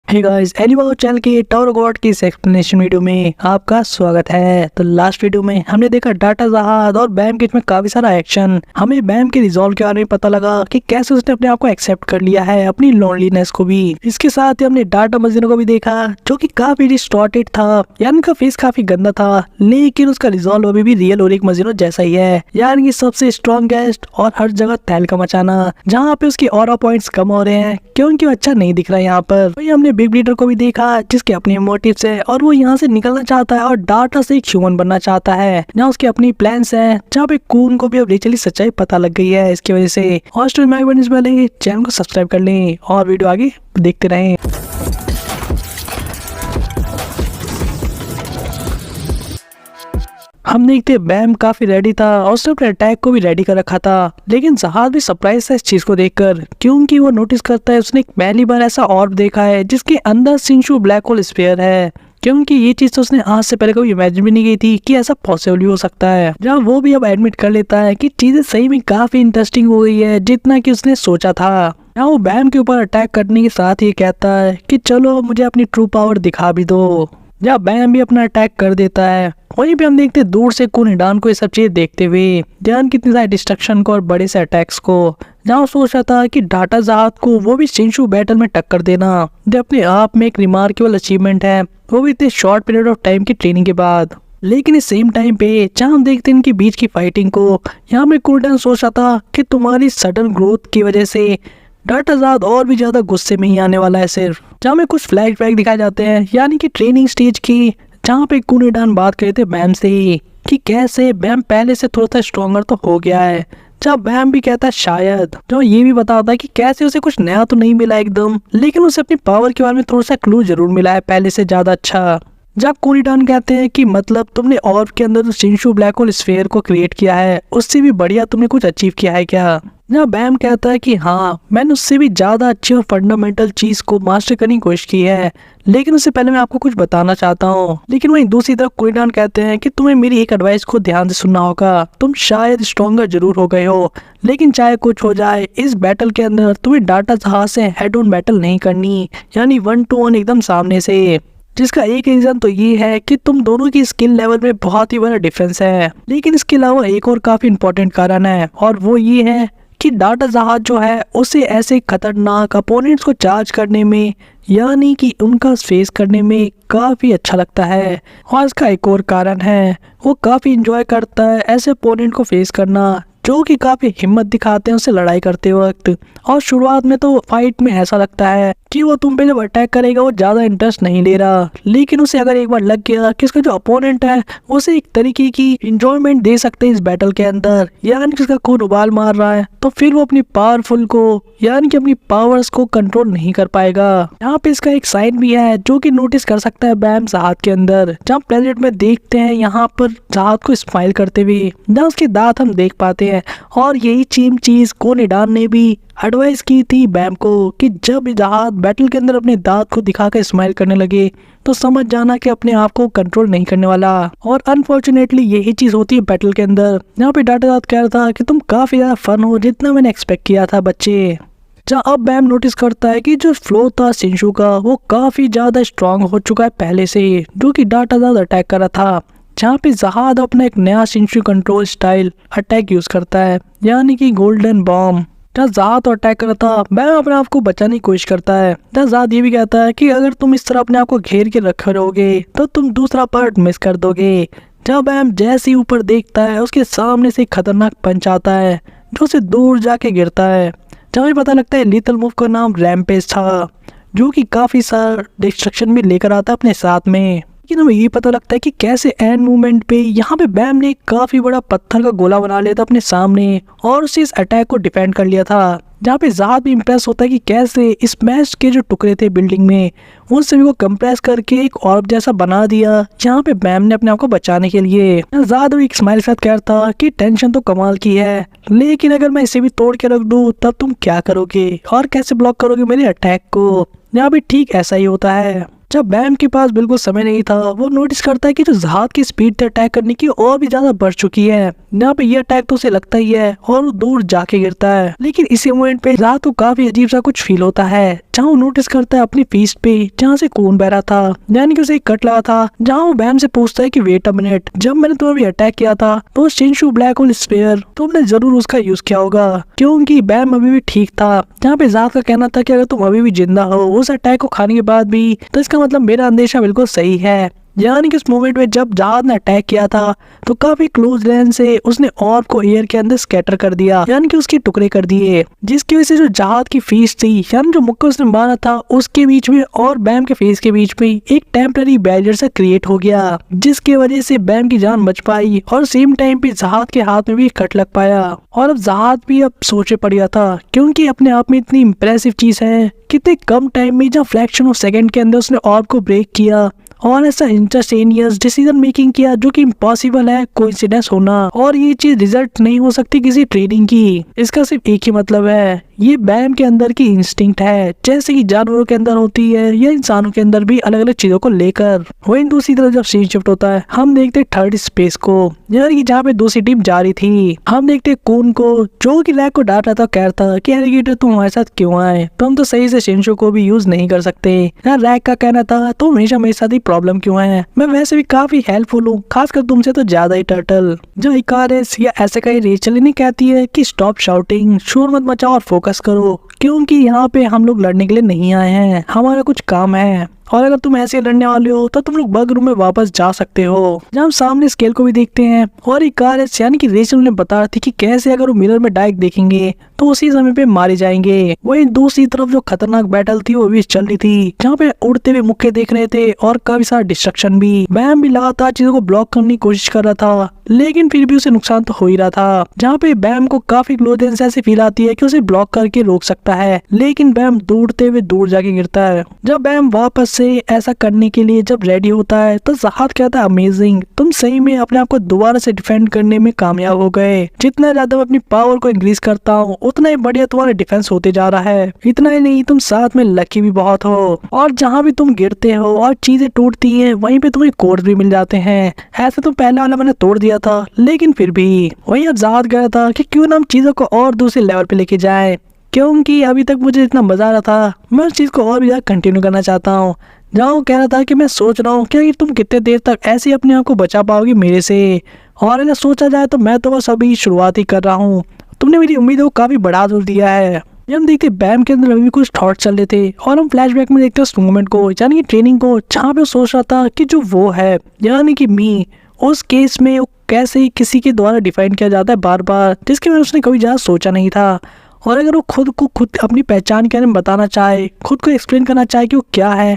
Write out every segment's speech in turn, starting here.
Hey guys, animal channel के tower God की इस एक्सप्लेनेशन वीडियो में आपका स्वागत है। तो लास्ट वीडियो में हमने देखा डाटा जहाज और बैम के में काफी सारा एक्शन। हमें बैम के रिजॉल्व के बारे में पता लगा कि कैसे उसने अपने आप को एक्सेप्ट कर लिया है, अपनी लोनलीनेस को भी। इसके साथ ही हमने डाटा मजीनो को भी देखा जो कि काफी डिस्टॉर्टेड था, यानी उनका फेस काफी गंदा था, लेकिन उसका रिजॉल्व अभी भी रियल ओरिक मजीनो जैसा ही है, यानी कि सबसे स्ट्रॉन्गेस्ट और हर जगह तहलका मचाना। जहाँ पे उसकी ऑरा पॉइंट्स कम हो रहे हैं क्योंकि वो अच्छा नहीं दिख रहा है। यहाँ पर वही हमने बिग लीडर को भी देखा जिसके अपने मोटिव्स है और वो यहाँ से निकलना चाहता है और डाटा से एक ह्यूमन बनना चाहता है, जहाँ उसके अपनी प्लान्स हैं, जहाँ पे कून को भी अब रियली सच्चाई पता लग गई है। इसकी वजह से और स्टोरी में बनने से पहले चैनल को सब्सक्राइब कर लें और वीडियो आगे देखते रहें। हम देखते बैम काफी रेडी था और उसने अपने अटैक को भी रेडी कर रखा था, लेकिन जहाज भी सरप्राइज था इस चीज को देखकर, क्योंकि वो नोटिस करता है उसने पहली बार ऐसा ऑर्ब देखा है जिसके अंदर शिनशू ब्लैक होल स्फीयर है, क्योंकि ये चीज तो उसने आज से पहले कभी इमेजिन भी नहीं की थी कि ऐसा पॉसिबल हो सकता है। जहाँ वो भी अब एडमिट कर लेता है कि चीजें सही में काफी इंटरेस्टिंग हो गई है जितना कि उसने सोचा था। यहाँ वो बैम के ऊपर अटैक करने के साथ ही कहता है कि चलो मुझे अपनी ट्रू पावर दिखा भी दो। जहाँ बैम भी अपना अटैक कर देता है, वहीं पे हम देखते दूर से कुनिडान को ये सब चीज देखते हुए, ध्यान कितनी सारी डिस्ट्रक्शन को और बड़े से अटैक्स को। जहाँ वो सोच रहा था कि डाटा जहाज को वो भी शिनशू बैटल में टक्कर देना, जो अपने आप में एक रिमार्केबल अचीवमेंट है, वो भी इतने शॉर्ट पीरियड ऑफ टाइम की ट्रेनिंग के बाद। लेकिन इस सेम टाइम पे जहाँ हम देखते हैं इनके बीच की फाइटिंग को, यहाँ पे कुनिडान सोच रहा था कि तुम्हारी सडन ग्रोथ की वजह से डाटा जहाज और भी ज्यादा गुस्से में ही आने वाला है। सिर्फ जहाँ में कुछ फ्लैशबैक दिखाए जाते हैं, यानी कि ट्रेनिंग स्टेज की, जहाँ पे कुनिडान बात करे थे बैम से ही कि कैसे बैम पहले से थोड़ा सा स्ट्रॉन्गर तो हो गया है। जब बैम भी कहता है शायद, जो ये भी बताता है कि कैसे उसे कुछ नया तो नहीं मिला एकदम, लेकिन उसे अपनी पावर के बारे में थोड़ा सा क्लू जरूर मिला है पहले से ज्यादा अच्छा। जब कुनिडान कहते हैं कि मतलब तुमने ऑर्ब के अंदर जो शिनशू ब्लैक होल स्फीयर को क्रिएट किया है उससे भी बढ़िया तुमने कुछ अचीव किया है क्या। जब बैम कहता है कि हाँ मैंने उससे भी ज्यादा अच्छी और फंडामेंटल चीज को मास्टर करने की कोशिश की है, लेकिन उससे पहले मैं आपको कुछ बताना चाहता हूँ। लेकिन वहीं दूसरी तरफ कुनिडान कहते हैं कि तुम्हें मेरी एक एडवाइस को ध्यान से सुनना होगा। तुम शायद स्ट्रॉन्गर जरूर हो गए हो, लेकिन चाहे कुछ हो जाए इस बैटल के अंदर तुम्हें डाटा जहाज से हेड ऑन बैटल नहीं करनी, यानी 1-to-1 एकदम सामने से। जिसका एक रीजन तो ये है कि तुम दोनों की स्किल लेवल में बहुत ही बड़ा डिफरेंस है, लेकिन इसके अलावा एक और काफी इंपॉर्टेंट कारण है, और वो ये है कि डाटा जहाज जो है उसे ऐसे खतरनाक अपोनेंट्स को चार्ज करने में, यानी कि उनका फेस करने में काफी अच्छा लगता है। और इसका एक और कारण है, वो काफी इंजॉय करता है ऐसे अपोनेंट को फेस करना जो कि काफी हिम्मत दिखाते हैं उससे लड़ाई करते वक्त। और शुरुआत में तो फाइट में ऐसा लगता है कि वो तुम पे जब अटैक करेगा वो ज्यादा इंटरेस्ट नहीं ले रहा, लेकिन उसे अगर एक बार लग गया कि उसका जो अपोनेंट है उसे एक तरीके की इंजॉयमेंट दे सकते हैं इस बैटल के अंदर, यानी कि उसका खून उबाल मार रहा है, तो फिर वो अपनी पावरफुल को, यानी कि अपनी पावर्स को कंट्रोल नहीं कर पाएगा। यहाँ पे इसका एक साइन भी है जो कि नोटिस कर सकता है बैम जहाज के अंदर। जब प्लेनेट में देखते हैं यहाँ पर जहाज को स्माइल करते हुए, जहाँ उसके दांत हम देख पाते हैं। और यही चीम चीज कुनिडान ने भी एडवाइस की थी बैम को कि जब जहाज बैटल के अंदर अपने दांत को दिखाकर स्माइल करने लगे तो समझ जाना कि अपने आप को कंट्रोल नहीं करने वाला। और अनफॉर्चुनेटली यही चीज होती है बैटल के अंदर। यहाँ पे डाटा जहाज कह रहा था कि तुम काफी ज्यादा फन हो जितना मैंने एक्सपेक्ट किया था बच्चे। जहाँ अब बैम नोटिस करता है कि जो फ्लो था शिनशू का वो काफी ज्यादा स्ट्रांग हो चुका है पहले से, जो कि डाटा जहाज अटैक कर रहा था। जहाँ पे जहाज अपना एक नया शिनशू कंट्रोल स्टाइल अटैक यूज करता है, यानी कि गोल्डन बॉम्ब। जहाँ जहाज तो अटैक कर रहा था, बैम अपने आप को बचाने की कोशिश करता है। जहाँ जहाज ये भी कहता है कि अगर तुम इस तरह अपने आप को घेर के रखे रहोगे तो तुम दूसरा पार्ट मिस कर दोगे। जब बैम जैसे ही ऊपर देखता है उसके सामने से खतरनाक पंच आता है जो उसे दूर जाके गिरता है। जहाँ पता लगता है लीथल मूव का नाम रैम्पेज था, जो कि काफी सारा डिस्ट्रक्शन भी लेकर आता है अपने साथ में। लेकिन हमें ये पता लगता है कि कैसे एंड मूवमेंट पे यहाँ पे बैम ने काफी बड़ा पत्थर का गोला बना लिया था अपने सामने और उसे इस अटैक को डिफेंड कर लिया था। जहाँ पे जहाज भी इम्प्रेस होता है कि कैसे स्मैश के जो टुकड़े थे बिल्डिंग में उन सभी को कंप्रेस करके एक ऑर्ब जैसा बना दिया, जहाँ पे बैम ने अपने आप को बचाने के लिए। जहाज भी एक स्माइल साथ कह रहा था कि टेंशन तो कमाल की है, लेकिन अगर मैं इसे भी तोड़ के रख दूं तब तुम क्या करोगे और कैसे ब्लॉक करोगे मेरे अटैक को। यहाँ भी ठीक ऐसा ही होता है। जब बैम के पास बिल्कुल समय नहीं था, वो नोटिस करता है कि जो जहाज की स्पीड थी अटैक करने की और भी ज्यादा बढ़ चुकी है। यहाँ पे ये अटैक तो उसे लगता ही है और वो दूर जाके गिरता है। लेकिन इसी मोमेंट पे जहाज को काफी अजीब सा कुछ फील होता है, जहाँ वो नोटिस करता है अपनी फीस्ट पे जहाँ से खून बह रहा था, यानी कि उसे एक कट लगा था। जहाँ वो बैम से पूछता है कि वेट अ मिनट, जब मैंने तुम्हें अटैक किया था तो शिनशू ब्लैक होल स्फीयर तुमने जरूर उसका यूज किया होगा, क्योंकि बैम अभी भी ठीक था। जहाँ पे जहाज का कहना था कि अगर तुम अभी भी जिंदा हो उस अटैक को खाने के बाद भी, तो इसका मतलब मेरा अंदेशा बिल्कुल सही है। यानी कि उस मोमेंट में जब जहाज ने अटैक किया था तो काफी क्लोज रेंज से उसने ऑर्ब को एयर के अंदर स्कैटर कर दिया, यानी कि उसके टुकड़े कर दिए, जिसकी वजह से जो जहाज की फीस थी, यानी जो मुक्का उसने मारा था उसके बीच में और बैम के फेस के बीच में एक टेम्पररी बैरियर सा क्रिएट हो गया, जिसकी वजह से बैम की जान बच पाई और सेम टाइम पे जहाज के हाथ में भी कट लग पाया। और अब जहाज भी अब सोचे पड़ गया था, क्योंकि अपने आप में इतनी इम्प्रेसिव चीज है, कितने कम टाइम में, जहाँ फ्रैक्शन ऑफ सेकंड के अंदर उसने ऑर्ब को ब्रेक किया और ऐसा इंस्टेंटेनियस डिसीजन मेकिंग किया जो कि इम्पॉसिबल है कोइंसिडेंस होना। और ये चीज रिजल्ट नहीं हो सकती किसी ट्रेनिंग की, इसका सिर्फ एक ही मतलब है, ये बैम के अंदर की इंस्टिंक्ट है, जैसे कि जानवरों के अंदर होती है या इंसानों के अंदर भी अलग अलग चीजों को लेकर। वहीं दूसरी तरफ जब सीन शिफ्ट होता है, हम देखते थर्ड स्पेस को, यानी कि जहाँ पे दूसरी टीम जा रही थी। हम देखते कून को जो कि रैक को डांट रहा था, कह रहा था कि एलिगेटर तुम हमारे साथ क्यों आए, तुम तो सही से शिनशू को भी यूज नहीं कर सकते। यार रैक का कहना था तुम हमेशा मेरे साथ ही प्रॉब्लम क्यों है, मैं वैसे भी काफी हेल्पफुल हूँ, खासकर तुमसे तो ज्यादा ही टर्टल। जो इकारिस या ऐसे कहीं रेचल इन्हें कहती है कि स्टॉप शाउटिंग, शोर मत मचाओ और फोकस करो, क्योंकि यहाँ पे हम लोग लड़ने के लिए नहीं आए हैं, हमारा कुछ काम है। और अगर तुम ऐसे लड़ने वाले हो तो तुम लोग बग रूम में वापस जा सकते हो। जब हम सामने स्केल को भी देखते हैं और इकारिस यानी कि रेचल ने बता रही थी कि कैसे अगर वो मिरर में डायरेक्ट देखेंगे तो उसी समय पे मारे जाएंगे। वही दूसरी तरफ जो खतरनाक बैटल थी वो भी चल रही थी, जहाँ पे उड़ते हुए मुक्के देख रहे थे और काफी सारा डिस्ट्रक्शन भी। बैम भी लगातार चीजों को ब्लॉक करने की कोशिश कर रहा था, लेकिन फिर भी उसे नुकसान तो हो ही रहा था। जहाँ पे बैम को काफी क्लोजनेस ऐसी फील आती है कि उसे ब्लॉक करके रोक सकता है, लेकिन बैम दौड़ते हुए दूर जाके गिरता है। जब बैम वापस से ऐसा करने के लिए जब रेडी होता है तो जहाज कहता है अमेजिंग, तुम सही में अपने आप को दोबारा से डिफेंड करने में कामयाब हो गए। जितना ज्यादा मैं अपनी पावर को इंक्रीज करता हूँ उतना ही बढ़िया तुम्हारा डिफेंस होते जा रहा है। इतना ही नहीं, तुम साथ में लकी भी बहुत हो, और जहाँ भी तुम गिरते हो और चीजें टूटती हैं वहीं पे तुम्हें कोड भी मिल जाते हैं। ऐसे तो पहला वाला मैंने तोड़ दिया था, लेकिन फिर भी वही जहाज गया था कि क्यों ना हम चीजों को और दूसरे लेवल पे लेके जाए, क्योंकि अभी तक मुझे इतना मजा आ रहा था, मैं उस चीज को और भी ज्यादा कंटिन्यू करना चाहता हूँ। जहाँ वो कह रहा था कि मैं सोच रहा हूँ कि तुम कितने देर तक ऐसे अपने आप को बचा पाओगी मेरे से, और अगर सोचा जाए तो मैं तो बस अभी शुरुआत ही कर रहा हूँ, तुमने मेरी उम्मीदों को काफी बढ़ा दूर दिया है। हम देखते बैम के अंदर अभी कुछ थॉट चल रहे थे और हम फ्लैशबैक में देखते उस मूवमेंट को, यानी कि ट्रेनिंग को, जहाँ पे वो सोच रहा था कि जो वो है यानी कि मी, उस केस में वो कैसे किसी के द्वारा डिफाइन किया जाता है बार बार, जिसके बारे में उसने कभी ज्यादा सोचा नहीं था। और अगर वो खुद को खुद अपनी पहचान के बारे में बताना चाहे, खुद को एक्सप्लेन करना चाहे कि वो क्या है,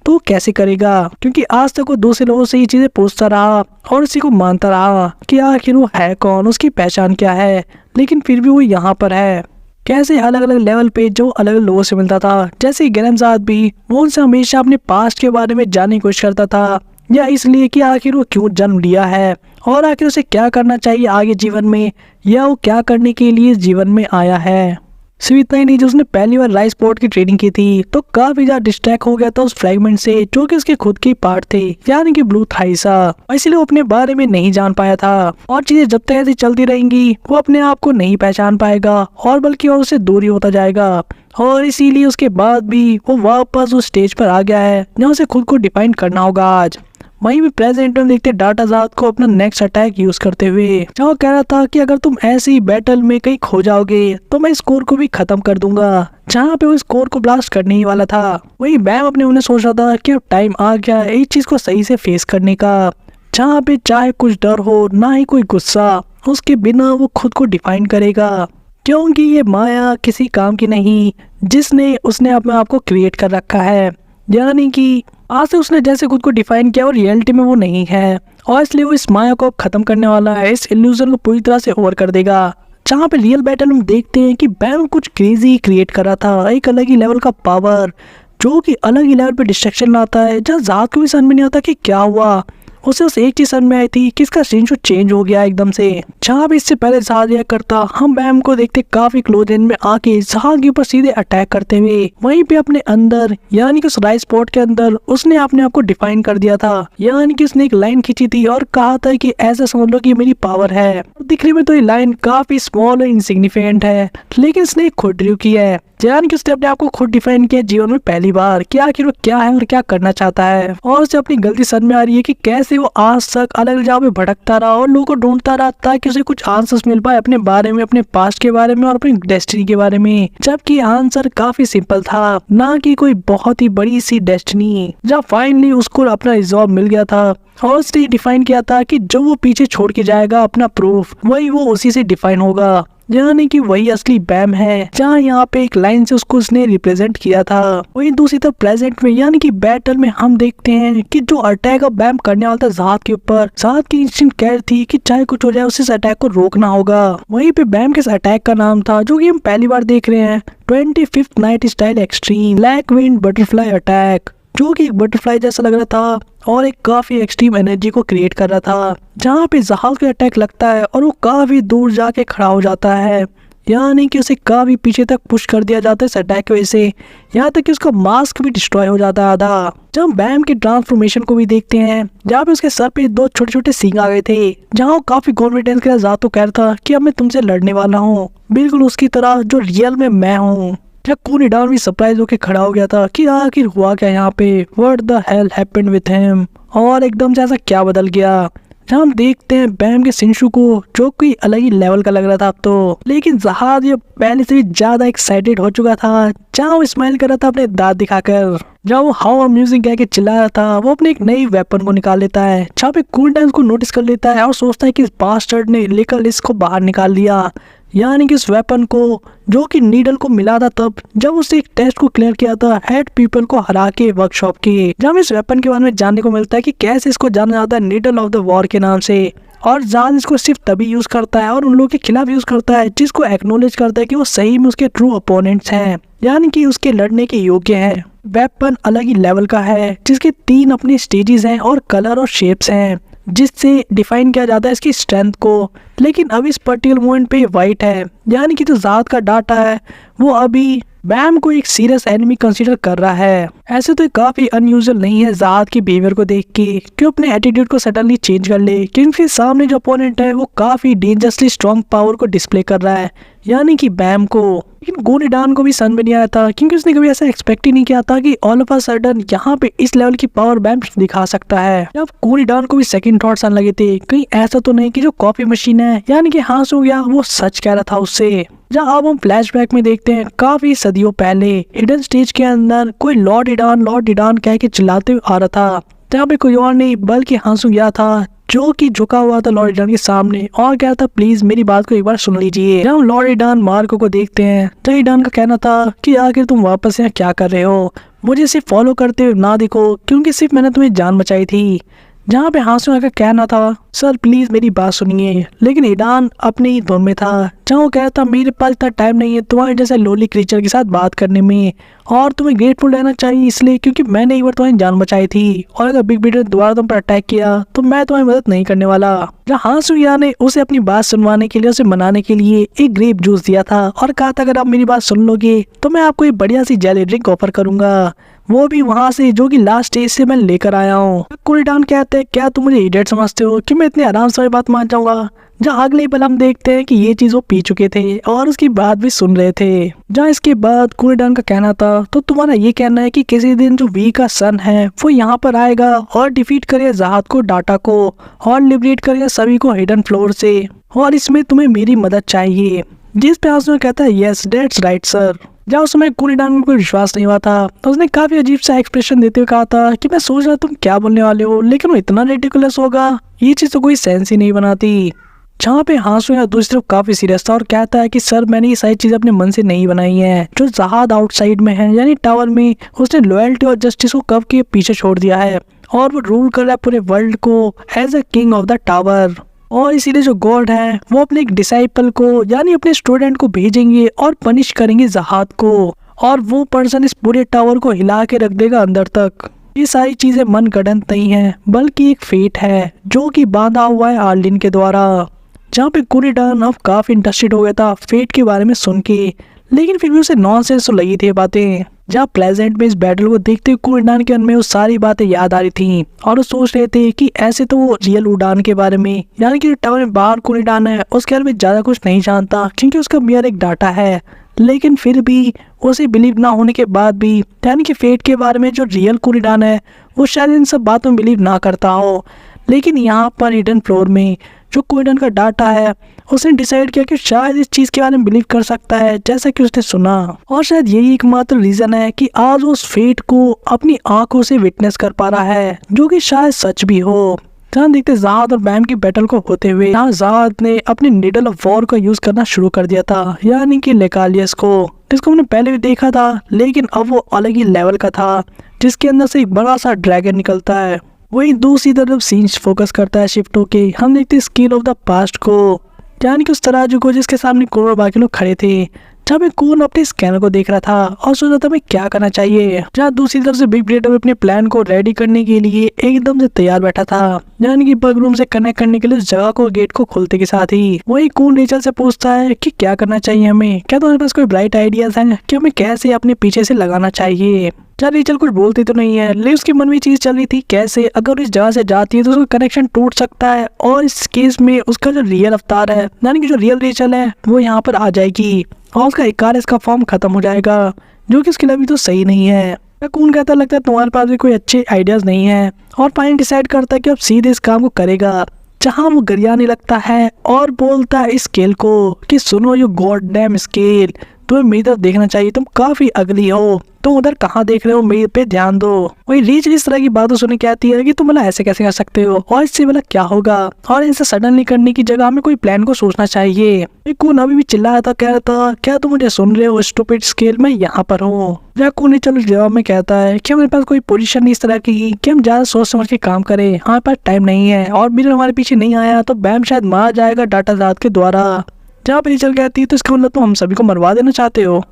तो वो कैसे करेगा, क्योंकि आज तक वो दूसरे लोगों से ये चीजें पूछता रहा और उसी को मानता रहा कि आखिर वो है कौन, उसकी पहचान क्या है। लेकिन फिर भी वो यहाँ पर है, कैसे अलग अलग लेवल पे जो अलग अलग लोगों से मिलता था, जैसे गेरनजाद भी, वो उनसे हमेशा अपने पास्ट के बारे में जानने की कोशिश करता था, या इसलिए कि आखिर वो क्यों जन्म लिया है और आखिर उसे क्या करना चाहिए आगे जीवन में, या वो क्या करने के लिए जीवन में आया है। सिर्फ इतना ही नहीं, जो उसने पहली बार राइस पोर्ट की ट्रेनिंग की थी तो काफी ज्यादा डिस्ट्रैक्ट हो गया था उस फ्रैगमेंट से जो कि उसके खुद के पार्ट थे, यानी कि ब्लू थाइसा, इसीलिए वो अपने बारे में नहीं जान पाया था। और चीजें जब तक ऐसी चलती रहेंगी वो अपने आप को नहीं पहचान पाएगा और बल्कि और उससे दूरी होता जाएगा। और इसीलिए उसके बाद भी वो वापस उस स्टेज पर आ गया है जहाँ उसे खुद को डिफाइन करना होगा आज। वहीं भी प्रेजेंट में देखते डाटा जात को अपना नेक्स्ट अटैक यूज करते हुए, जहाँ कह रहा था कि अगर तुम ऐसे ही बैटल में कहीं खो जाओगे तो मैं स्कोर को भी खत्म कर दूंगा, जहाँ पे वो स्कोर को ब्लास्ट करने ही वाला था। वही बैम अपने उन्हें सोच रहा था कि अब टाइम आ गया एक चीज को सही से फेस करने का, जहाँ पे चाहे कुछ डर हो ना ही कोई गुस्सा, उसके बिना वो खुद को डिफाइन करेगा, क्योंकि ये माया किसी काम की नहीं जिसने उसने अपने आप को क्रिएट कर रखा है। यानी कि आज से उसने जैसे खुद को डिफाइन किया और रियलिटी में वो नहीं है, और इसलिए वो इस माया को खत्म करने वाला है, इस इल्यूजन को पूरी तरह से ओवर कर देगा। जहाँ पे रियल बैटल में देखते हैं कि बैम कुछ क्रेजी क्रिएट कर रहा था, एक अलग ही लेवल का पावर जो कि अलग ही लेवल पे डिस्ट्रक्शन लाता है, जहाँ जात को भी समझ में नहीं आता कि क्या हुआ। उसे उस एक चीज समझ में आई थी कि इसका शिंशु चेंज हो गया एकदम से। जहाँ भी इससे पहले जहाज लिया करता, हम बैम को देखते काफी क्लोज रेंज में आके जहाज के ऊपर सीधे अटैक करते हुए। वहीं पे अपने अंदर यानी कि उस राइस स्पॉट के अंदर उसने अपने आप को डिफाइन कर दिया था, यानी कि उसने एक लाइन खींची थी और कहा था कि ऐसा समझ लो कि मेरी पावर है। दिखने में तो ये लाइन काफी स्मॉल और इनसिग्निफिकेंट है, लेकिन इसने खुद ड्रू की है, यानी कि उसने अपने आप को खुद डिफाइन किया जीवन में पहली बार कि आखिर वो क्या है और क्या करना चाहता है। और उसे अपनी गलती समझ में आ रही है कि कैसे वो आज तक अलग जगह पे भटकता रहा और लोगों को ढूंढता रहा ताकि उसे कुछ आंसर्स मिल पाए अपने बारे में, अपने पास्ट के बारे में और अपनी डेस्टिनी के बारे में। जबकि आंसर काफी सिंपल था, ना कि कोई बहुत ही बड़ी सी डेस्टिनी। जब फाइनली उसको अपना रिजॉल्व मिल गया था और उसने डिफाइन किया था कि जो वो पीछे छोड़ के जाएगा अपना प्रूफ, वही वो उसी से डिफाइन होगा, यानी कि वही असली बैम है। जहाँ यहाँ पे एक लाइन से उसको उसने रिप्रेजेंट किया था। वही दूसरी तरफ प्रेजेंट में यानी कि बैटल में हम देखते हैं कि जो अटैक अब बैम करने वाला था जहाज के ऊपर, जहाज की इंस्टिंक्ट कह थी कि चाहे कुछ हो जाए उसे इस अटैक को रोकना होगा। वहीं पे बैम के इस अटैक का नाम था, जो कि हम पहली बार देख रहे हैं, 25th night style extreme black wind butterfly attack, जो कि एक बटरफ्लाई जैसा लग रहा था और एक काफी एक्सट्रीम एनर्जी को क्रिएट कर रहा था। जहाँ पे जहाज का अटैक लगता है और वो काफी दूर जाके खड़ा हो जाता है, यानी कि उसे काफी पीछे तक पुश कर दिया जाता है इस अटैक की वजह से, यहाँ तक कि उसका मास्क भी डिस्ट्रॉय हो जाता है आधा। जब बैम के ट्रांसफॉर्मेशन को भी देखते हैं, जहाँ पे उसके सर पे 2 छोटे छोटे सींग आ गए थे, जहाँ वो काफी कॉन्फिडेंस के साथ तो कह रहा था कि अब मैं तुमसे लड़ने वाला हूँ, बिल्कुल उसकी तरह जो रियल में मैं हूँ। जब कूनीडान भी सरप्राइज होके खड़ा हो गया था कि आखिर हुआ क्या यहाँ पे, what the hell happened with him, और एकदम से ऐसा क्या बदल गया। जहाँ हम देखते हैं बैम के शिंशु को, जो कोई अलग ही लेवल का लग रहा था अब तो, लेकिन जहाज ये पहले से भी ज्यादा एक्साइटेड हो चुका था। जहाँ वो स्माइल कर रहा था अपने दांत दिखाकर, जहाँ वो हाउ अम्यूजिंग कह के चिल्ला रहा था, वो अपने एक नई वेपन को निकाल लेता है। जहाँ पे कूनीडान को नोटिस कर लेता है और सोचता है कि इस बास्टर्ड ने इलीगल इसको बाहर निकाल दिया, यानी कि इस वेपन को जो कि नीडल को मिला था तब जब उसने एक टेस्ट को क्लियर किया था हेड पीपल को हरा के वर्कशॉप के। जब इस वेपन के बारे में जानने को मिलता है कि कैसे इसको जाना जाता है नीडल ऑफ द वॉर के नाम से, और जहाज इसको सिर्फ तभी यूज करता है और उन लोगों के खिलाफ यूज करता है जिसको एक्नोलेज करता है कि वो सही में उसके ट्रू अपोनेंट्स हैं, यानी कि उसके लड़ने के योग्य हैं। वेपन अलग ही लेवल का है जिसके 3 अपने स्टेजेस हैं और कलर और शेप्स हैं, जिससे डिफाइन किया जाता है इसकी स्ट्रेंथ को। लेकिन अभी इस पर्टिकुलर मोमेंट पे वाइट है, यानी कि जो जहाज का डाटा है वो अभी बैम को एक सीरियस एनिमी कंसीडर कर रहा है। ऐसे तो काफी अनयूजुअल नहीं है जहाज के बिहेवियर को देख के कि अपने एटीट्यूड को सडनली चेंज कर ले, क्योंकि सामने जो अपोनेंट है वो काफी डेंजरसली स्ट्रॉन्ग पावर को डिस्प्ले कर रहा है, यानी कि बैम को। लेकिन कूनीडान को भी समझ में नहीं आया था, क्योंकि उसने कभी ऐसा एक्सपेक्ट ही नहीं किया था कि ऑल ऑफ अ सडन यहाँ पे इस लेवल की पावर बैम दिखा सकता है। जब कूनीडान को भी सेकंड थॉट्स आने लगे थे, कहीं ऐसा तो नहीं कि जो कॉपी मशीन है यानी कि हाँ हो गया वो सच कह रहा था उससे। जहाँ अब हम फ्लैशबैक में देखते हैं काफी सदियों पहले हिडन स्टेज के अंदर कोई लॉर्ड इडान कह के चिल्लाते हुए आ रहा था, जहाँ पे कोई और नहीं बल्कि हांसू गया था, जो कि झुका हुआ था लॉर्ड इडान के सामने और कह रहा था प्लीज मेरी बात को एक बार सुन लीजिए। जब हम लॉर्ड इडान मार्को को देखते हैं तो इडान का कहना था कि आखिर तुम वापस यहाँ क्या कर रहे हो, मुझे सिर्फ फॉलो करते हुए ना देखो क्योंकि सिर्फ मैंने तुम्हें जान बचाई थी। जहाँ पे हांसू का कहना था सर प्लीज मेरी बात सुनिए, लेकिन इडान अपने ही धुन में था, जहाँ वो कहता था मेरे पास इतना टाइम नहीं है तुम्हारे जैसे लोली क्रीचर के साथ बात करने में, और तुम्हें ग्रेटफुल रहना चाहिए इसलिए क्योंकि मैंने एक बार तुम्हारी जान बचाई थी, और अगर बिग ब्रदर दोबारा तुम पर अटैक किया तो मैं तुम्हारी मदद नहीं करने वाला। जहाँ हांसू ने उसे अपनी बात सुनवाने के लिए, उसे मनाने के लिए एक ग्रेप जूस दिया था और कहा था अगर आप मेरी बात सुन लोगे तो मैं आपको एक बढ़िया सी जेली ड्रिंक ऑफर करूंगा, वो भी वहाँ से जो कि लास्ट स्टेज से मैं लेकर आया हूँ। कूनीडान कहते हैं क्या तुम मुझे इडियट समझते हो कि मैं इतने आराम से बात मान जाऊंगा। जहाँ अगले पल हम देखते हैं कि ये चीज वो पी चुके थे और उसकी बात भी सुन रहे थे। जहाँ इसके बाद कूनीडान का कहना था तो तुम्हारा ये कहना है कि किसी दिन जो वी का सन है वो यहाँ पर आएगा और डिफीट करेगा जहाज को, डाटा को, और लिबरेट करेगा सभी को हिडन फ्लोर से, और इसमें तुम्हें मेरी मदद चाहिए। जिस पे उसने कहता है यस दैट्स राइट सर। जब उस समय कूनीडान को कोई विश्वास नहीं हुआ था तो उसने काफी अजीब सा एक्सप्रेशन देते हुए कहा था कि मैं सोच रहा तुम क्या बोलने वाले हो, लेकिन वो इतना रेडिकुलस होगा, ये चीज तो कोई सेंस ही नहीं बनाती। जहाँ पे हांसू दूसरी तरफ काफी सीरियस था और कहता है कि सर मैंने ये सारी चीजें अपने मन से नहीं बनाई है, जो जहाज आउटसाइड में है यानी टावर में, उसने लॉयल्टी और जस्टिस को कब के पीछे छोड़ दिया है और वो रूल कर रहा है पूरे वर्ल्ड को as a king of the tower, और इसीलिए जो गॉड है वो अपने एक डिसाइपल को यानी अपने स्टूडेंट को भेजेंगे और पनिश करेंगे जहाज को, और वो पर्सन इस पूरे टावर को हिला के रख देगा अंदर तक। ये सारी चीजें मन गढ़ंत नहीं है, बल्कि एक फेट है जो कि बांधा हुआ है आर्लिन के द्वारा। जहाँ पे कोरिडान अब काफी इंटरेस्टेड हो गया था फेट के बारे में सुन के, लेकिन फिर भी उसे नॉनसेंस तो लगी थी बातें। जहाँ प्लेजेंट में इस बैटल को देखते हुए कोरिडान के मन में वो सारी बातें याद आ रही थी और वो सोच रहे थे कि ऐसे तो वो रियल उड़ान के बारे में, यानी कि टावर में बाहर कोरिडान है उसके बारे में ज्यादा कुछ नहीं जानता क्योंकि उसका मेयर एक डाटा है। लेकिन फिर भी उसे बिलीव ना होने के बाद भी, यानी कि फेट के बारे में जो रियल कोरिडान है वो शायद इन सब बातों में बिलीव ना करता हो। लेकिन यहाँ पर हिडन फ्लोर में जो कोरिडान का डाटा है उसने डिसाइड किया कि शायद इस चीज के बारे में बिलीव कर सकता है जैसा कि उसने सुना, और शायद यही एकमात्र रीजन है कि आज वो उस फेट को अपनी आंखों से विटनेस कर पा रहा है, जो कि शायद सच भी हो। जहाँ देखते ज़ाद और बैम की बैटल को होते हुए जहाँ ज़ाद ने अपने निडल ऑफ वॉर का यूज करना शुरू कर दिया था, यानी कि लेकालियस को, जिसको हमने पहले भी देखा था, लेकिन अब वो अलग ही लेवल का था जिसके अंदर से एक बड़ा सा ड्रैगन निकलता है। वही दूसरी तरफ सीन्स फोकस करता है शिफ्ट होके, हम देखते स्केल ऑफ द पास्ट को, यानी कि उस तराजू को जिसके सामने कौन और बाकी लोग खड़े थे। जहाँ पे कौन अपने स्कैनर को देख रहा था और सोच रहा था मैं क्या करना चाहिए। जहाँ दूसरी तरफ से बिग ब्रेडर अपने प्लान को रेडी करने के लिए एकदम से तैयार बैठा था, यानी कि बग रूम से कनेक्ट करने के लिए उस जगह को गेट को खोलते के साथ ही वही कौन रेचल से पूछता है कि क्या करना चाहिए हमें, क्या तुम्हारे पास कोई ब्राइट आइडियाज हैं कि हमें कैसे अपने पीछे से लगाना चाहिए। जहाँ रेचल कुछ बोलती तो नहीं है, लेकिन उसके मन में चीज चल रही थी कैसे अगर इस जगह से जाती है तो उसका कनेक्शन टूट सकता है और इस केस में उसका जो रियल अवतार है, यानी कि जो रियल रेचल है वो यहाँ पर आ जाएगी और उसका इकारिस का फॉर्म खत्म हो जाएगा, जो कि उसके लिए अभी तो सही नहीं है। कून कहता लगता है तुम्हारे पास भी कोई अच्छे आइडियाज नहीं है, और पाइन डिसाइड करता है कि अब सीधे इस काम को करेगा। जहाँ वो गरियाने लगता है और बोलता है स्केल को कि सुनो यू गॉड डैम स्केल, तुम्हें मेरी तरफ देखना चाहिए, तुम काफी अगली हो, तुम उधर कहाँ देख रहे हो, मेरे पे ध्यान दो। वही रीच इस तरह की बातों सुनने की आती है कि तुम भला ऐसे कैसे कर सकते हो और इससे भला क्या होगा, और इनसे सडनली करने की जगह हमें कोई प्लान को सोचना चाहिए। कून अभी भी चिल्ला रहा था, कह रहा था क्या तुम मुझे सुन रहे हो स्टूपिड स्केल, मैं यहाँ पर हूँ। कून ने चलो जवाब में कहता है कि हमारे पास कोई पोजीशन नहीं इस तरह की कि हम ज्यादा सोच समझ के काम करें, हमारे पास टाइम नहीं है, और मिरर हमारे पीछे नहीं आया तो बैम शायद मारा जाएगा डाटा ज़ाद के द्वारा। जहाँ पे चल कहती है तो इसका मतलब तुम हम सभी को मरवा देना चाहते हो।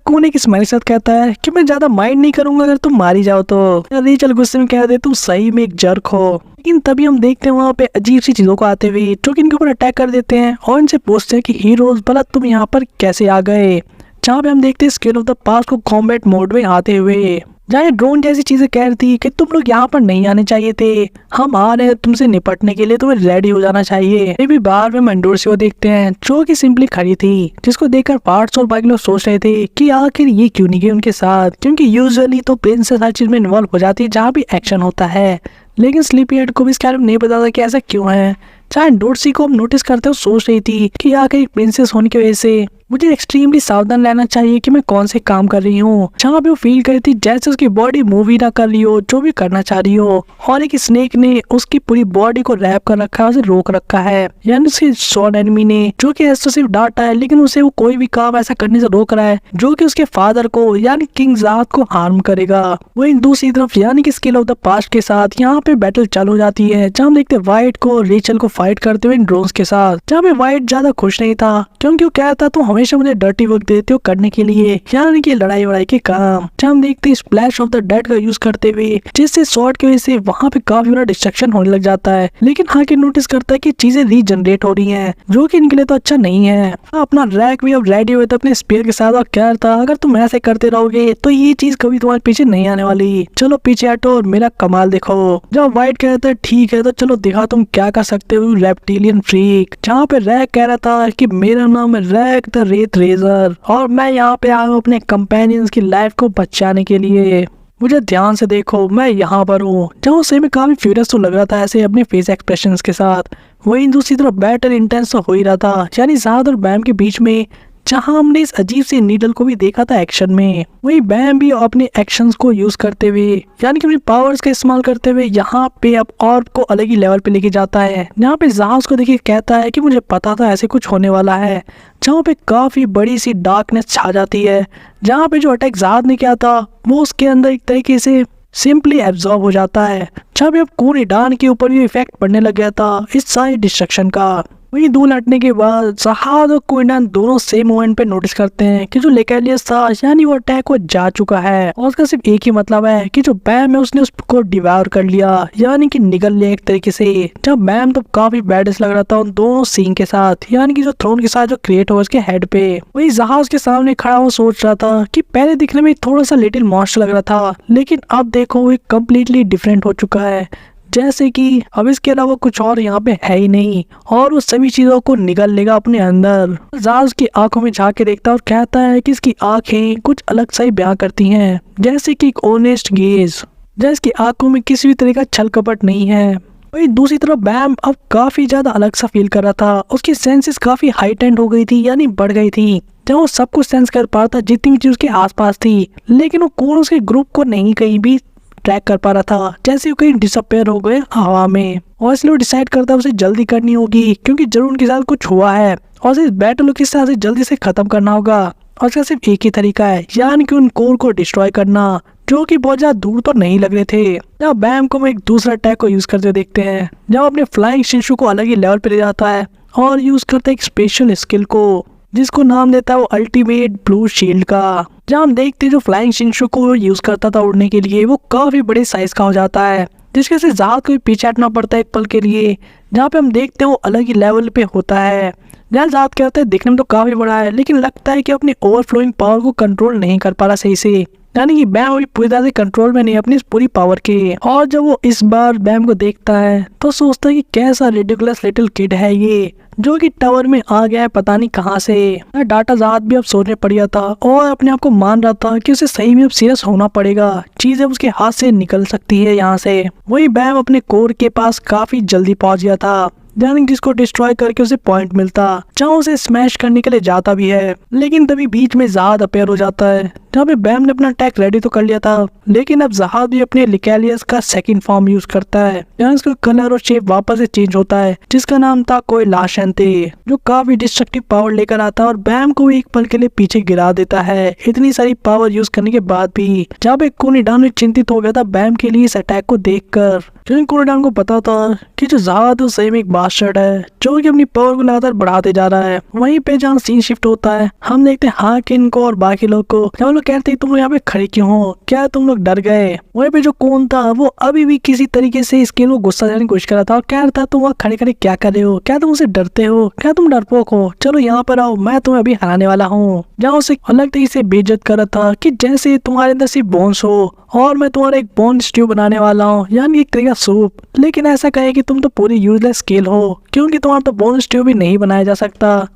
कून एक स्माइल के साथ कहता है कि मैं ज्यादा माइंड नहीं करूंगा अगर तुम मारी जाओ तो। रेचल गुस्से में कह दे तुम सही में एक जर्क हो। लेकिन तभी हम देखते हैं वहाँ पे अजीब सी चीजों को आते हुए जो कि इनके ऊपर अटैक कर देते हैं और इनसे पूछते हैं कि हीरोज भला तुम यहाँ पर कैसे आ गए। जहाँ पे हम देखते हैं स्केल ऑफ द पास्ट को कॉम्बैट मोड में आते हुए, जहाँ ड्रोन जैसी चीजें कह रही थी कि तुम लोग यहाँ पर नहीं आने चाहिए थे, हम आ रहे हैं तुमसे निपटने के लिए, तुम्हें रेडी हो जाना चाहिए। ये भी बाहर में मंडोरसी को देखते हैं जो कि सिंपली खड़ी थी, जिसको देखकर पार्ट्स और बाकी लोग सोच रहे थे कि आखिर ये क्यों नहीं गए उनके साथ, क्योंकि यूजुअली तो प्रिंसेस हर चीज में इन्वॉल्व हो जाती है जहाँ भी एक्शन होता है। लेकिन स्लीपी हेड को भी इसके बारे में नहीं पता था कि ऐसा क्यों है। चाहे डोर्सी को हम नोटिस करते हो सोच रही थी कि आखिर एक प्रिंसेस होने की वजह से मुझे एक्सट्रीमली सावधान रहना चाहिए कि मैं कौन से काम कर रही हूँ। जहाँ पे वो फील कर रही थी जैसे उसकी बॉडी मूव ही ना कर रही हो जो भी करना चाह रही हो, और एक स्नेक ने उसकी पूरी बॉडी को रैप कर रखा है, उसे रोक रखा है, यानी उसके शॉर्ट एनिमी ने जो कि ऐसा सिर्फ डांटा है लेकिन उसे वो कोई भी काम ऐसा करने से रोक रहा है जो कि उसके फादर को यानी किंग ज़ाद को हार्म करेगा। वही दूसरी तरफ यानी कि स्केल ऑफ द पास्ट के साथ यहाँ पे बैटल चालू हो जाती है, जहाँ हम देखते हैं वाइट को रेचल को फाइट करते हुए ड्रोन्स के साथ। जहाँ पे वाइट ज्यादा खुश नहीं था क्योंकि वो कहता तो हमेशा मुझे डर्टी वर्क देते हो करने के लिए, यानी कि लड़ाई वड़ाई के काम। जहाँ हम देखते हैं स्प्लैश ऑफ द डेड का यूज करते हुए, जिससे शॉर्ट की वजह से वहाँ पे काफी बड़ा डिस्ट्रक्शन होने लग जाता है, लेकिन हाके नोटिस करता है कि चीजें रीजनरेट हो रही हैं जो कि इनके लिए तो अच्छा नहीं है। अपना रैक भी अब रेडी हुए थे अपने स्पेयर के साथ और कह रहा था अगर तुम ऐसे करते रहोगे तो ये चीज कभी तुम्हारे पीछे नहीं आने वाली, चलो पीछे हटो और मेरा कमाल देखो। जब वाइट कहता है ठीक है तो चलो दिखा तुम क्या कर सकते हो रेप्टिलियन फ्रीक। जहाँ पे रैक कह रहा था कि मेरा नाम है रैक द रेत रेजर और मैं यहाँ पे आया हूँ अपने कंपेनियंस की लाइफ को बचाने के लिए, मुझे ध्यान से देखो मैं यहाँ पर हूँ। जहाँ उसे में काफी फ्यूरियस तो लग रहा था ऐसे अपने फेस एक्सप्रेशंस के साथ। वहीं दूसरी तरफ बैटल इंटेंस तो हो ही रहा था, यानी ज़ाद और बैम के बीच में, जहां हमने इस अजीब से नीडल को भी देखा था एक्शन में। वही बैम भी अपने एक्शंस को यूज करते हुए यानी कि अपनी पावर्स का इस्तेमाल करते हुए यहाँ पे अब ऑर्ब को अलग ही लेवल पे लेके जाता है। यहाँ पे ज़ाद को देखिए कहता है कि मुझे पता था ऐसे कुछ होने वाला है। जहाँ पे काफी बड़ी सी डार्कनेस छा जाती है, जहाँ पे जो अटैक ज़ाद ने किया था वो उसके अंदर एक तरीके से सिंपली एब्जॉर्ब हो जाता है। जब अब कोरिडान के ऊपर भी इफेक्ट पड़ने लग गया था इस सारे डिस्ट्रक्शन का। वही दूर हटने के बाद जहाज और कोरिडान दोनों सेम मोमेंट पे नोटिस करते हैं कि जो लेकेलियस था यानी वो अटैक वो जा चुका है और उसका सिर्फ एक ही मतलब है कि जो बैम है उसने उसको डिवार कर लिया यानी कि निगल लिया एक तरीके से। जब बैम तो काफी बैडेस्ट लग रहा था उन दोनों सीन के साथ यानी कि जो थ्रोन के साथ जो क्रिएट हुआ उसके हेड पे। वही जहाज के सामने खड़ा हुआ सोच रहा था कि पहले दिखने में थोड़ा सा लिटिल मॉन्स्टर लग रहा था लेकिन अब देखो वो कम्प्लीटली डिफरेंट हो चुका है, जैसे कि अब इसके अलावा कुछ और यहाँ पे है ही नहीं और वो सभी चीजों को निगल लेगा अपने अंदर। जहाज की आंखों में झांक के देखता है और कहता है कि इसकी आंखें कुछ अलग सा ही बयां करती हैं, जैसे कि एक ऑनेस्ट गेज, जिसकी आंखों में किसी भी तरह का छल कपट नहीं है। वही दूसरी तरफ बैम अब काफी ज्यादा अलग सा फील कर रहा था, उसकी सेंसेस काफी हाइटेंड हो गई थी यानी बढ़ गई थी, जब वो सब कुछ सेंस कर पा रहा था जितनी भी चीज उसके आसपास थी, लेकिन वो कोर उसके ग्रुप को नहीं कहीं भी ट्रैक कर पा रहा था, जैसे वो कहीं डिसअपेयर हो गए हवा में। और इसलिए वो डिसाइड करता है उसे जल्दी करनी होगी क्योंकि जरूर उनके साथ कुछ हुआ है और इस बैटल के साथ जल्दी से खत्म करना होगा और इसका सिर्फ एक ही तरीका है यानी कि उन कोर को डिस्ट्रॉय करना, जो कि बहुत ज्यादा दूर तो नहीं लग रहे थे। जब बैम को हम एक दूसरा अटैक को यूज करते देखते हैं जब अपने फ्लाइंग शिंशु को अलग ही लेवल पे ले जाता है और यूज करता है एक स्पेशल स्किल को जिसको नाम देता है वो अल्टीमेट ब्लू शील्ड का। जहाँ हम देखते हैं जो फ्लाइंग शिंशु को यूज करता था उड़ने के लिए वो काफी बड़े साइज का हो जाता है, जिसके से जहाज को भी पीछे हटना पड़ता है एक पल के लिए। जहाँ पे हम देखते हैं वो अलग ही लेवल पे होता है, जहाँ जहाज क्या होता है दिखने में तो काफी बड़ा है लेकिन लगता है कि अपनी ओवरफ्लोइंग पावर को कंट्रोल नहीं कर पा रहा सही से, यानी कि बैम अभी पूरी तरह से कंट्रोल में नहीं अपनी इस पूरी पावर के। और जब वो इस बार बैम को देखता है तो सोचता है कि कैसा रिडिकुलस लिटिल किड है ये, जो कि टावर में आ गया है पता नहीं कहां से। डाटा ज़ात भी अब सोचने पड़ गया था और अपने आप को मान रहा था कि उसे सही में अब सीरियस होना पड़ेगा, चीजें उसके हाथ से निकल सकती है यहाँ से। वही बैम अपने कोर के पास काफी जल्दी पहुंच गया था, यानी जिसको डिस्ट्रॉय करके उसे पॉइंट मिलता, जहाँ उसे स्मैश करने के लिए जाता भी है, लेकिन तभी बीच में जहाज अपेयर हो जाता है। जहाँ पे बैम ने अपना अटैक रेडी तो कर लिया था लेकिन अब जहाज भी अपने लिकेलियस का सेकंड फॉर्म यूज करता है, जहाँ इसका कलर और शेप वापस से चेंज होता है, जिसका नाम था कोई लाशंते, जो काफी डिस्ट्रक्टिव पावर लेकर आता है और बैम को एक पल के लिए पीछे गिरा देता है इतनी सारी पावर यूज करने के बाद भी। जहाँ पे कोरिडान चिंतित हो गया था बैम के लिए इस अटैक को देखकर, क्योंकि कोरिडान को पता था कि जो जहाज वो सही में एक बास्टर्ड है जो कि अपनी पावर को लगातार बढ़ाते जा रहा है। वहीं पे जहाँ सीन शिफ्ट होता है हम देखते हैं हाकिन को और बाकी लोग को, जब लोग कहते हैं तुम लोग यहाँ पे खड़े क्यों हो, क्या तुम लोग डर गए। वहीं पे जो कौन था वो अभी भी किसी तरीके से इसके लोग गुस्सा जाने की कोशिश कर रहा था और कह रहा था तुम वहाँ खड़े खड़े क्या कर रहे हो, क्या तुम उसे डरते हो, क्या तुम डरपोक हो, चलो यहाँ पर आओ मैं तुम्हें अभी हराने वाला हूँ। जहाँ उसे अलग तरीके से बेइज्जत कर रहा था कि जैसे तुम्हारे अंदर सिर्फ बोन्स हो और मैं तुम्हारा एक बोन स्ट्यू बनाने वाला हूँ यानी एक तरीका सूप, लेकिन ऐसा कहे कि तुम तो पूरी यूजलेस स्किल हो क्योंकि तुम्हारा तो बोन स्ट्यू भी नहीं बनाया जा सकता।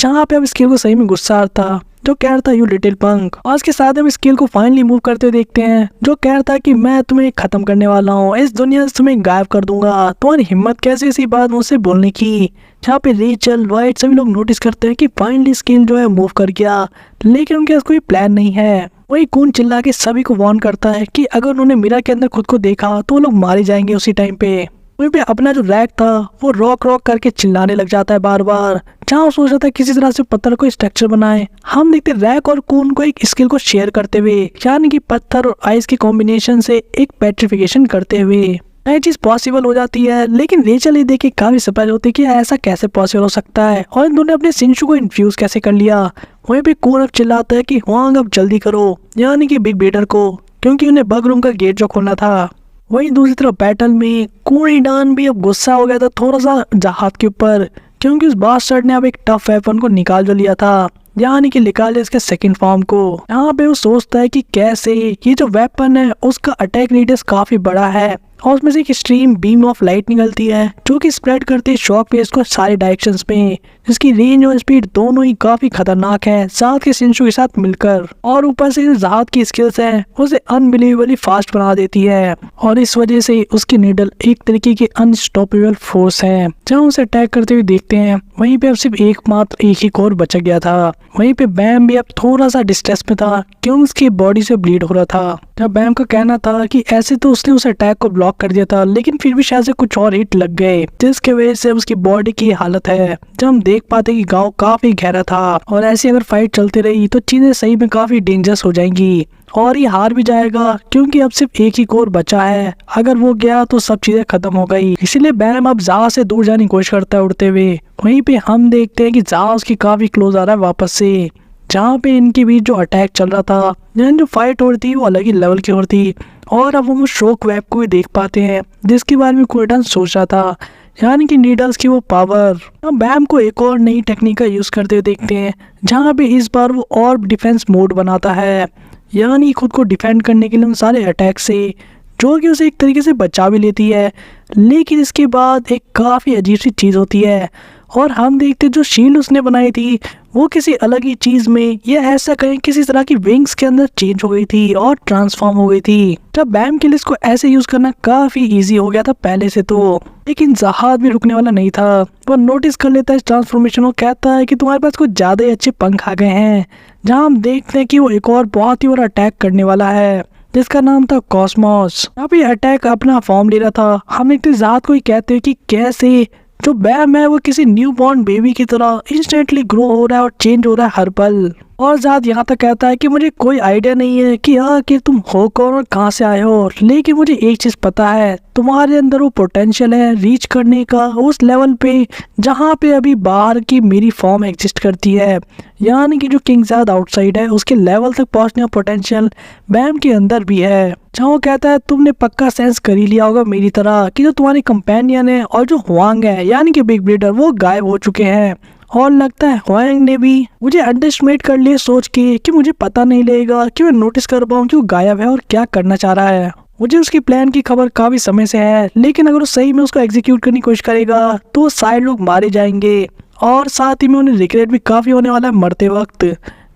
जहाँ पे अब स्किल को सही में गुस्सा आता जो कह रहा था यू लिटिल पंक, और इसके साथ हम स्किल को फाइनली मूव करते हुए देखते हैं जो कह रहा था कि मैं तुम्हें खत्म करने वाला हूँ, इस दुनिया से तुम्हें गायब कर दूंगा, तुम्हारी हिम्मत कैसे ऐसी बात मुझसे बोलने की। जहाँ पे रेचल वाइट सभी लोग नोटिस करते हैं कि फाइनली स्किल जो है मूव कर गया, लेकिन उनके पास कोई प्लान नहीं है। वही कून चिल्ला के सभी को वार्न करता है कि अगर उन्होंने मिरर के अंदर खुद को देखा तो वो लोग मारे जाएंगे उसी टाइम पे। वहीं पे अपना जो रैक था वो रॉक रॉक करके चिल्लाने लग जाता है बार बार, जहाँ सोच रहा था किसी तरह से पत्थर को स्ट्रक्चर बनाए। हम देखते रैक और कून को एक स्किल को शेयर करते हुए, यानी कि पत्थर और आइस के कॉम्बिनेशन से एक पेट्रिफिकेशन करते हुए नई चीज पॉसिबल हो जाती है। लेकिन रेचल ये देख के काफी सरप्राइज होती है कि ऐसा कैसे पॉसिबल हो सकता है और इन दोनों ने अपने शिंशु को इन्फ्यूज कैसे कर लिया। वहीं पे कून अब चिल्लाता है कि हुआंग अब जल्दी करो, यानी कि बिग बेटर को, क्योंकि उन्हें बग रूम का गेट जो खोलना था। वहीं दूसरी तरफ बैटल में कोरिडान भी अब गुस्सा हो गया था थोड़ा सा जहाज के ऊपर, क्योंकि उस बास्टर्ड ने अब एक टफ वेपन को निकाल जो लिया था, यानी कि निकाले इसके सेकंड फॉर्म को। यहाँ पे वो सोचता है कि कैसे ये जो वेपन है उसका अटैक रेडियस काफी बड़ा है और उसमें से एक एक्सट्रीम बीम ऑफ लाइट निकलती है जो कि स्प्रेड करती है शॉक वेव्स को सारे डायरेक्शंस में, जिसकी रेंज और स्पीड दोनों ही काफी खतरनाक है साथ के शिंशु के साथ मिलकर। और ऊपर से जहाज की स्किल्स है उसे अनबिलीवेबली फास्ट बना देती है और इस वजह से उसकी नीडल एक तरीके की अनस्टॉपेबल फोर्स है। जब उसे अटैक करते हुए देखते हैं वहीं पे अब सिर्फ एकमात्र एक ही कोर बच गया था। वहीं पे बैम भी अब थोड़ा सा डिस्ट्रेस में था क्योंकि उसकी बॉडी से ब्लीड हो रहा था। जब बैम का कहना था कि ऐसे तो उसने उस अटैक को ब्लॉक कर दिया था लेकिन फिर भी शायद से कुछ और हिट लग गए जिसके वजह से उसकी बॉडी की हालत है। जब हम देख पाते कि गांव काफी गहरा था और ऐसी अगर फाइट चलती रही तो चीजें सही में काफी डेंजरस हो जाएंगी और ये हार भी जाएगा क्योंकि अब सिर्फ एक ही कोर बचा है, अगर वो गया तो सब चीजें खत्म हो गई। इसीलिए बैम अब ज़हा से दूर जाने की कोशिश करता है उड़ते हुए। वहीं पे हम देखते हैं कि ज़हा उसकी काफी क्लोज आ रहा है वापस से, जहाँ पे इनके बीच जो अटैक चल रहा था, यानी जो फाइट हो रही थी वो अलग ही लेवल की हो रही थी। और अब हम शॉक वेब को भी देख पाते हैं जिसके बारे में कोर्टन सोच रहा था, यानी कि नीडल्स की वो पावर। अब बैम को एक और नई टेक्निक का यूज करते हुए देखते हैं, जहाँ पे इस बार वो और डिफेंस मोड बनाता है, यानी खुद को डिफेंड करने के लिए उन सारे अटैक से, जो कि उसे एक तरीके से बचा भी लेती है। लेकिन इसके बाद एक काफ़ी अजीब सी चीज़ होती है और हम देखते जो शील्ड उसने बनाई थी वो किसी अलग ही चीज़ में, या ऐसा कहें किसी तरह की विंग्स के अंदर चेंज हो गई थी और ट्रांसफॉर्म हो गई थी। तब बैम के लिए इसको ऐसे यूज़ करना काफ़ी इजी हो गया था पहले से तो, लेकिन जहाज भी रुकने वाला नहीं था। वो नोटिस कर लेता है इस ट्रांसफॉर्मेशन को, कहता है कि तुम्हारे पास कुछ ज़्यादा ही अच्छे पंख आ गए हैं। जहाँ हम देखते हैं कि वो एक और बहुत ही बड़ा अटैक करने वाला है जिसका नाम था कॉस्मोस। अब ये अटैक अपना फॉर्म ले रहा था। हम एक ज़ात को ही कहते हैं कि कैसे जो बैम है वो किसी न्यू बॉर्न बेबी की तरह इंस्टेंटली ग्रो हो रहा है और चेंज हो रहा है हर पल। और ज़ात यहाँ तक कहता है कि मुझे कोई आइडिया नहीं है कि तुम हो कौन और कहाँ से आए हो, लेकिन मुझे एक चीज़ पता है, तुम्हारे अंदर वो पोटेंशियल है रीच करने का उस लेवल पे जहाँ पे अभी बाहर की मेरी फॉर्म एग्जिस्ट करती है, यानी कि जो किंग ज़ात आउटसाइड है उसके लेवल तक पहुँचने का पोटेंशियल बैम के अंदर भी है। जहाँ वो कहता है तुमने पक्का सेंस कर ही लिया होगा मेरी तरह कि जो तुम्हारे कंपेनियन है और जो हुआंग है यानी कि बिग ब्रीडर वो गायब हो चुके हैं, और लगता है हुआंग ने भी मुझे अंडरएस्टिमेट कर लिया सोच के कि मुझे पता नहीं लगेगा कि मैं नोटिस कर पाऊँ कि वो गायब है और क्या करना चाह रहा है। मुझे उसकी प्लान की खबर काफी समय से है, लेकिन अगर वो सही में उसको एग्जीक्यूट करने की कोशिश करेगा तो वो सारे लोग मारे जाएंगे और साथ ही में उन्हें रिग्रेट भी काफी होने वाला है मरते वक्त।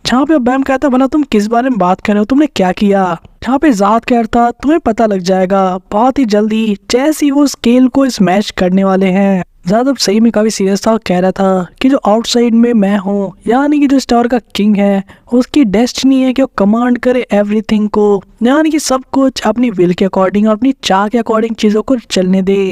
जहाँ पे बैम कहता भला तुम किस बारे में बात कर रहे हो, तुमने क्या किया। जहाँ पे ज़ात कहता तुम्हें पता लग जाएगा बहुत ही जल्दी, जैसे ही वो स्केल को स्मैश करने वाले हैं। ज़ात अब सही में काफी सीरियस था और कह रहा था कि जो आउटसाइड में मैं हूँ, यानी कि जो स्टार का किंग है, उसकी डेस्टिनी है कि वो कमांड करे एवरीथिंग को, यानी कि सब कुछ अपनी विल के अकॉर्डिंग और अपनी चाह के अकॉर्डिंग चीज़ों को चलने दे।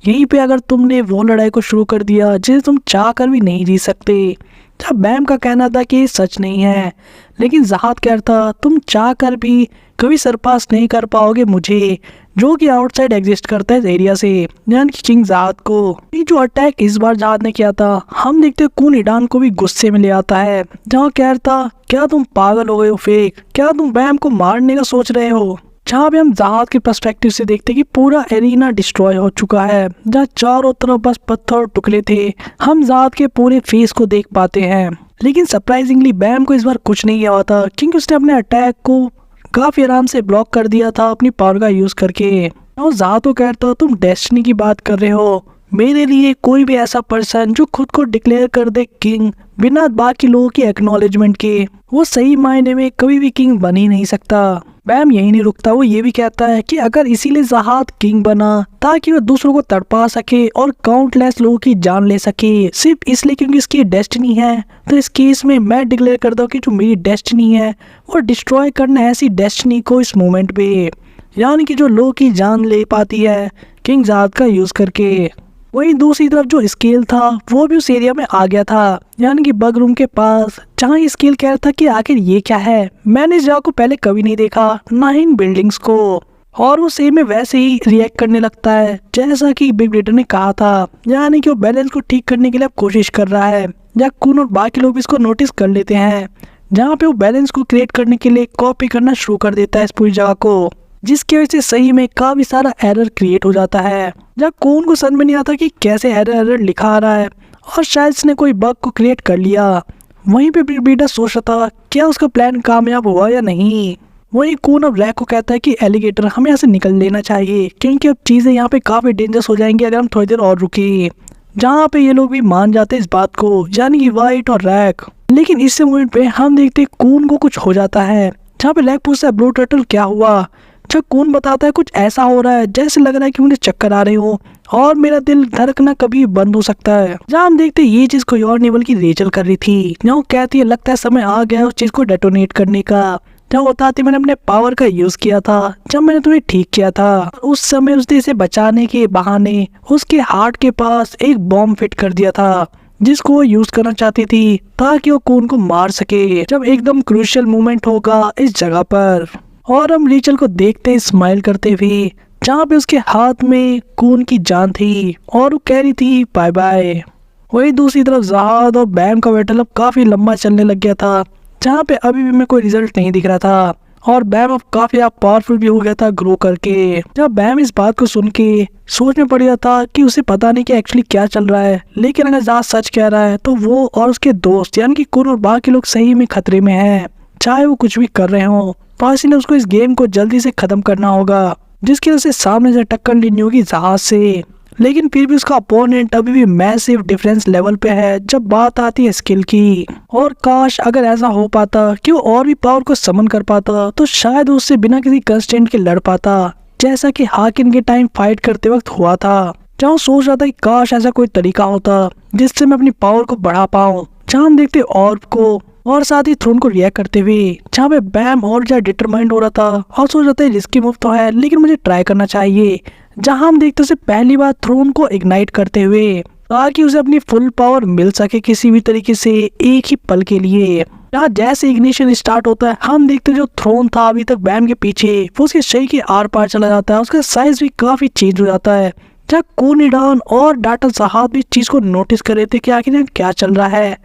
यहीं पे अगर तुमने वो लड़ाई को शुरू कर दिया जिसे तुम चाह कर भी नहीं जीत सकते। जब बैम का कहना था कि सच नहीं है, लेकिन ज़ात कहता तुम चाह कर भी कभी सरपास नहीं कर पाओगे मुझे, जो कि आउटसाइड एग्जिस्ट करता है इस एरिया से, यानी कि किंग ज़ात को। ये जो अटैक इस बार ज़ात ने किया था, हम देखते कून ईडान को भी गुस्से में ले आता है, जहाँ कहता क्या तुम पागल हो गए हो फेक, क्या तुम बैम को मारने का सोच रहे हो। जहाँ पे हम ज़ात के पर्सपेक्टिव से देखते कि पूरा एरिना डिस्ट्रॉय हो चुका है, जहाँ चारों तरफ बस पत्थर और टुकड़े थे, हम ज़ात के पूरे फेस को देख पाते हैं। लेकिन सरप्राइजिंगली बैम को इस बार कुछ नहीं हुआ था, क्योंकि उसने अपने अटैक को काफी आराम से ब्लॉक कर दिया था अपनी पावर का यूज करके। और ज़ात को कहता तुम डेस्टिनी की बात कर रहे हो, मेरे लिए कोई भी ऐसा पर्सन जो खुद को डिक्लेयर कर दे किंग बिना बाकी लोगों की एक्नॉलेजमेंट के, वो सही मायने में कभी भी किंग बन ही नहीं सकता। बैम यही नहीं रुकता, वो ये भी कहता है कि अगर इसीलिए ज़ात किंग बना ताकि वो दूसरों को तड़पा सके और काउंटलेस लोगों की जान ले सके, सिर्फ इसलिए क्योंकि इसकी डेस्टिनी है, तो इस केस में मैं डिक्लेयर करता हूँ कि जो मेरी डेस्टिनी है वो डिस्ट्रॉय करना है ऐसी डेस्टिनी को इस मोमेंट पे, यानी कि जो लोगों की जान ले पाती है किंग ज़ात का यूज करके। वहीं दूसरी तरफ जो स्केल था वो भी उस एरिया में आ गया था, यानी कि बग रूम के पास, जहाँ स्केल कह रहा था कि आखिर ये क्या है, मैंने इस जगह को पहले कभी नहीं देखा, ना ही इन बिल्डिंग्स को। और वो सेम में वैसे ही रिएक्ट करने लगता है जैसा कि बिग ब्रीडर ने कहा था, यानी कि वो बैलेंस को ठीक करने के लिए अब कोशिश कर रहा है। जहाँ कून और बाकी लोग इसको नोटिस कर लेते हैं, जहाँ पे वो बैलेंस को क्रिएट करने के लिए कॉपी करना शुरू कर देता है इस पूरी जगह को, जिसकी वजह से सही में काफी सारा एरर क्रिएट हो जाता है। जब कौन को समझ में नहीं आता कि कैसे एरर लिखा आ रहा है, और शायद इसने कोई बग को क्रिएट कर लिया। वहीं पे बिग ब्रीडर सोच रहा था क्या उसका प्लान कामयाब हुआ या नहीं। वहीं कून अब रैक को कहता है कि एलिगेटर हमें यहाँ से निकल लेना चाहिए, क्योंकि अब चीजें यहाँ पे काफी डेंजरस हो जाएंगी अगर हम थोड़ी देर और रुके। जहाँ पे ये लोग भी मान जाते हैं इस बात को, यानी कि वाइट और रैक। लेकिन इस मोमेंट पे हम देखते कून को कुछ हो जाता है, जहाँ पे रैक पूछता है ब्लू टर्टल क्या हुआ। जब कून बताता है कुछ ऐसा हो रहा है जैसे लग रहा है कि मुझे चक्कर आ रहे हो और मेरा दिल धड़कना कभी बंद हो सकता है। जहाँ हम देखते ये चीज कोई और नहीं बल्कि रेचल कर रही थी, जहाँ वो कहती है लगता है समय आ गया उस चीज को डेटोनेट करने का। जहाँ बताती मैंने अपने पावर का यूज किया था जब मैंने तुम्हें ठीक किया था, उस समय उसने इसे बचाने के बहाने उसके हार्ट के पास एक बॉम्ब फिट कर दिया था जिसको वो यूज करना चाहती थी ताकि वो कून को मार सके जब एकदम क्रूशियल मोमेंट होगा इस जगह पर। और हम रीचल को देखते हैं स्माइल करते हुए, जहाँ पे उसके हाथ में खून की जान थी और वो कह रही थी बाय बाय। वही दूसरी तरफ जहाद और बैम का बैटल अब काफी लंबा चलने लग गया था, जहाँ पे अभी भी मैं कोई रिजल्ट नहीं दिख रहा था और बैम अब काफी पावरफुल भी हो गया था ग्रो करके। जब बैम इस बात को सुन के सोच में पड़ गया था कि उसे पता नहीं कि एक्चुअली क्या चल रहा है, लेकिन अगर जहाज सच कह रहा है तो वो और उसके दोस्त यानी कि कुन और बाकी लोग सही में खतरे में हैं, चाहे वो कुछ भी कर रहे हो। तो इसलिए उसको इस गेम को जल्दी से खत्म करना होगा, जिसकी वजह से सामने से टक्कर लेनी होगी जहाज से। लेकिन फिर भी उसका अपोनेंट अभी भी मैसिव डिफरेंस लेवल पे है जब बात आती है स्किल की। और काश अगर ऐसा हो पाता कि वो और भी पावर को समन कर पाता तो शायद उससे बिना किसी कंस्टेंट के लड़ पाता, जैसा कि हाकिन के टाइम फाइट करते वक्त हुआ था, जहाँ सोच रहा था कि काश ऐसा कोई तरीका होता जिससे मैं अपनी पावर को बढ़ा पाऊँ। जहाँ हम देखते ऑर्ब को और साथ ही थ्रोन को रिएक्ट करते हुए, जहाँ पे बैम और ज्यादा डिटरमाइंड हो रहा था और सोच रहा था रिस्की मूव तो है लेकिन मुझे ट्राई करना चाहिए। जहाँ हम देखते उसे पहली बार थ्रोन को इग्नाइट करते हुए, ताकि उसे अपनी फुल पावर मिल सके किसी भी तरीके से एक ही पल के लिए। जहाँ जैसे इग्निशन स्टार्ट होता है हम देखते जो थ्रोन था अभी तक बैम के पीछे, वो उसके शरीर के आर पार चला जाता है, उसका साइज भी काफी चेंज हो जाता है। जहाँ कोनिडान और डाटा जहाद भी चीज को नोटिस कर रहे थे कि आखिर यहाँ क्या चल रहा है।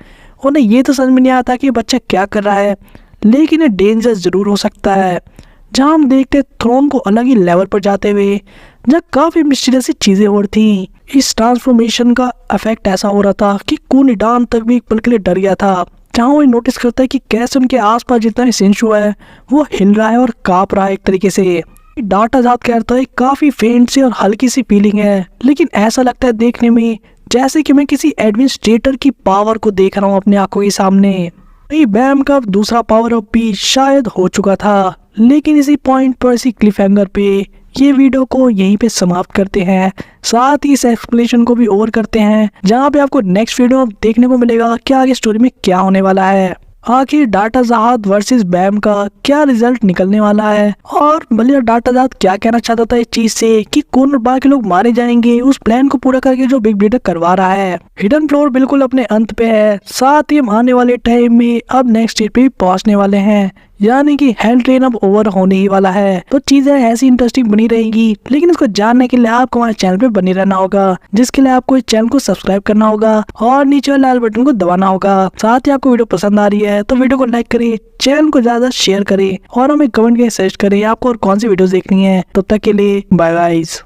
उन्हें ये तो समझ में नहीं आता कि बच्चा क्या कर रहा है, लेकिन ये डेंजर जरूर हो सकता है। जहाँ हम देखते थ्रोन को अलग ही लेवल पर जाते हुए, जहाँ काफी मिस्टीरियस सी चीजें हो रही थी। इस ट्रांसफॉर्मेशन का इफेक्ट ऐसा हो रहा था कि कोनिडान तक भी एक पल के लिए डर गया था, जहाँ वो नोटिस करता है कि कैसे उनके आसपास जितना भी सिंशु है वो हिल रहा है और कांप रहा है एक तरीके से। डाटा जात कहता है काफी फेंट सी और हल्की सी फीलिंग है, लेकिन ऐसा लगता है देखने में जैसे कि मैं किसी एडमिनिस्ट्रेटर की पावर को देख रहा हूँ अपने आंखों के सामने। बैम का दूसरा पावर अप भी शायद हो चुका था, लेकिन इसी पॉइंट पर, इसी क्लिफ हैंगर पे ये वीडियो को यहीं पे समाप्त करते हैं, साथ ही इस एक्सप्लेनेशन को भी ओवर करते हैं, जहाँ पे आपको नेक्स्ट वीडियो देखने को मिलेगा कि आगे स्टोरी में क्या होने वाला है। आखिर डाटा जहाद वर्सेस बैम का क्या रिजल्ट निकलने वाला है, और भले डाटा जहाद क्या कहना चाहता था इस चीज से कि कौन और बाकी लोग मारे जाएंगे उस प्लान को पूरा करके जो बिग ब्रीडर करवा रहा है। हिडन फ्लोर बिल्कुल अपने अंत पे है, साथ ही हम आने वाले टाइम में अब नेक्स्ट स्टेज पे पहुंचने वाले हैं, यानी कि हेल ट्रेन अब ओवर होने ही वाला है। तो चीजें ऐसी इंटरेस्टिंग बनी रहेंगी, लेकिन इसको जानने के लिए आपको हमारे चैनल पे बने रहना होगा, जिसके लिए आपको इस चैनल को सब्सक्राइब करना होगा और नीचे वाले लाल बटन को दबाना होगा। साथ ही आपको वीडियो पसंद आ रही है तो वीडियो को लाइक करें, चैनल को ज्यादा शेयर करें और हमें कमेंट करके सजेस्ट करें आपको और कौन सी वीडियो देखनी है। तब तक के लिए बाय गाइस।